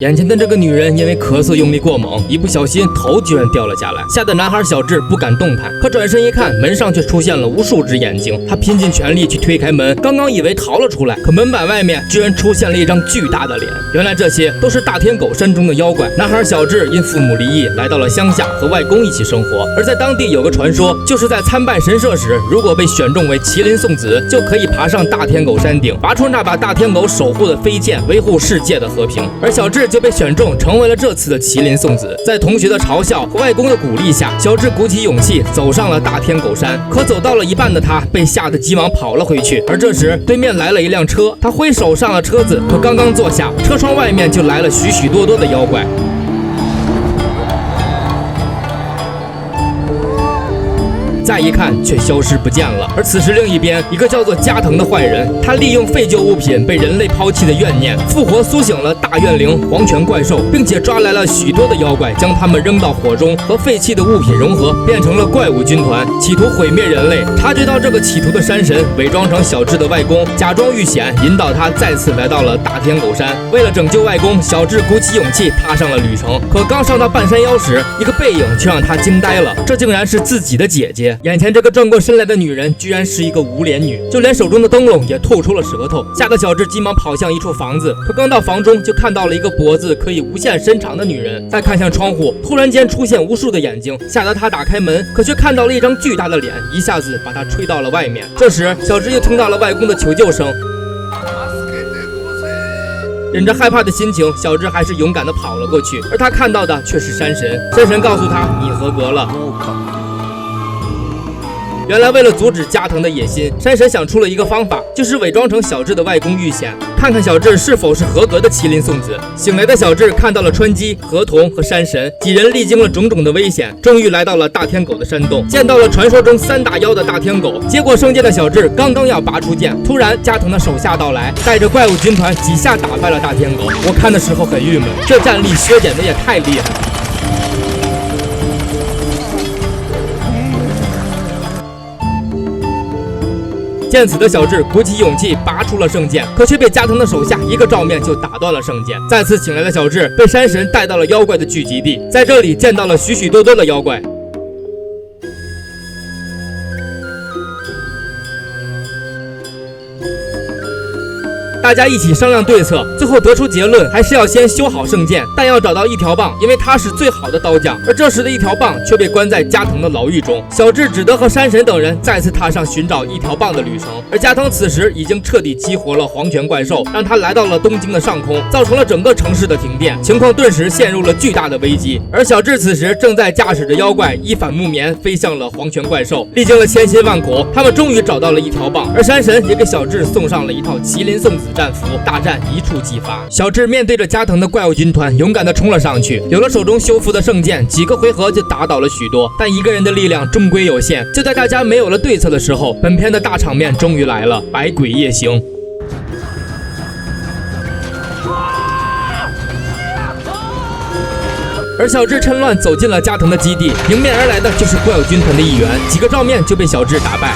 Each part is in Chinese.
眼前的这个女人因为咳嗽用力过猛，一不小心头居然掉了下来，吓得男孩小智不敢动弹。可转身一看，门上却出现了无数只眼睛。他拼尽全力去推开门，刚刚以为逃了出来，可门板外面居然出现了一张巨大的脸。原来这些都是大天狗山中的妖怪。男孩小智因父母离异，来到了乡下和外公一起生活。而在当地有个传说，就是在参拜神社时，如果被选中为麒麟送子，就可以爬上大天狗山顶，拔出那把大天狗守护的飞剑，维护世界的和平。而小智就被选中，成为了这次的麒麟送子。在同学的嘲笑和外公的鼓励下，小智鼓起勇气走上了大天狗山。可走到了一半的他被吓得急忙跑了回去。而这时对面来了一辆车，他挥手上了车子，可刚刚坐下，车窗外面就来了许许多多的妖怪。再一看，却消失不见了。而此时另一边，一个叫做加藤的坏人，他利用废旧物品被人类抛弃的怨念，复活苏醒了大怨灵黄泉怪兽，并且抓来了许多的妖怪，将他们扔到火中，和废弃的物品融合，变成了怪物军团，企图毁灭人类。察觉到这个企图的山神，伪装成小智的外公，假装遇险，引导他再次来到了大天狗山。为了拯救外公，小智鼓起勇气踏上了旅程。可刚上到半山腰时，一个背影却让他惊呆了，这竟然是自己的姐姐。眼前这个转过身来的女人居然是一个无脸女，就连手中的灯笼也吐出了舌头，吓得小智急忙跑向一处房子。可刚到房中，就看到了一个脖子可以无限伸长的女人。再看向窗户，突然间出现无数的眼睛，吓得他打开门，可却看到了一张巨大的脸，一下子把他吹到了外面。这时小智又听到了外公的求救声，忍着害怕的心情，小智还是勇敢地跑了过去。而他看到的却是山神，山神告诉他：你合格了。原来为了阻止加藤的野心，山神想出了一个方法，就是伪装成小智的外公遇险，看看小智是否是合格的麒麟送子。醒来的小智看到了川姬、河童和山神几人，历经了种种的危险，终于来到了大天狗的山洞，见到了传说中三大妖的大天狗。接过圣剑的小智刚刚要拔出剑，突然加藤的手下到来，带着怪物军团几下打败了大天狗。我看的时候很郁闷，这战力削减的也太厉害了。见此的小智鼓起勇气拔出了圣剑，可却被加藤的手下一个照面就打断了圣剑。再次醒来的小智被山神带到了妖怪的聚集地，在这里见到了许许多多的妖怪。大家一起商量对策，最后得出结论，还是要先修好圣剑，但要找到一条棒，因为他是最好的刀匠。而这时的一条棒却被关在加藤的牢狱中，小智只得和山神等人再次踏上寻找一条棒的旅程。而加藤此时已经彻底激活了黄泉怪兽，让他来到了东京的上空，造成了整个城市的停电，情况顿时陷入了巨大的危机。而小智此时正在驾驶着妖怪一反木棉飞向了黄泉怪兽，历经了千辛万苦，他们终于找到了一条棒。而山神也给小智送上了一套麒麟送子战服，大战一触即发。小智面对着加藤的怪物军团，勇敢地冲了上去。有了手中修复的圣剑，几个回合就打倒了许多，但一个人的力量终归有限。就在大家没有了对策的时候，本片的大场面终于来了——百鬼夜行。而小智趁乱走进了加藤的基地，迎面而来的就是怪物军团的一员，几个照面就被小智打败。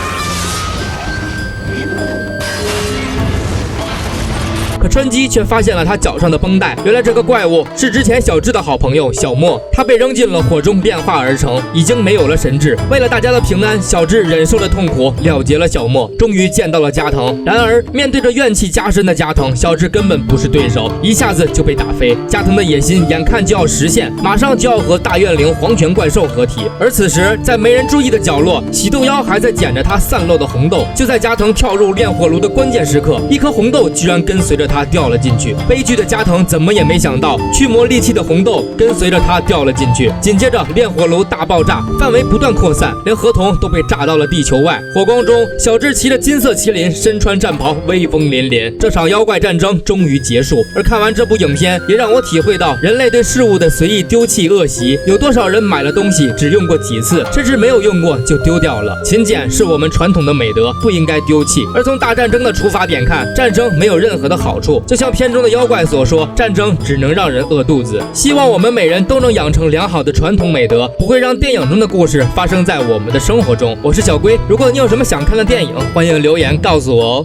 可川姬却发现了他脚上的绷带，原来这个怪物是之前小智的好朋友小莫，他被扔进了火中炼化而成，已经没有了神智。为了大家的平安，小智忍受了痛苦，了结了小莫，终于见到了加藤。然而面对着怨气加深的加藤，小智根本不是对手，一下子就被打飞。加藤的野心眼看就要实现，马上就要和大怨灵黄泉怪兽合体。而此时在没人注意的角落，喜豆妖还在捡着他散落的红豆。就在加藤跳入炼火炉的关键时刻，一颗红豆居然跟随着他掉了进去。悲剧的加藤怎么也没想到，驱魔利器的红豆跟随着他掉了进去。紧接着炼火炉大爆炸，范围不断扩散，连河童都被炸到了地球外。火光中，小智骑着金色麒麟，身穿战袍，威风凛凛。这场妖怪战争终于结束。而看完这部影片，也让我体会到人类对事物的随意丢弃恶习。有多少人买了东西只用过几次，甚至没有用过就丢掉了。勤俭是我们传统的美德，不应该丢弃。而从大战争的出发点看，战争没有任何的好处，就像片中的妖怪所说，战争只能让人饿肚子。希望我们每人都能养成良好的传统美德，不会让电影中的故事发生在我们的生活中。我是小龟，如果你有什么想看的电影，欢迎留言告诉我哦。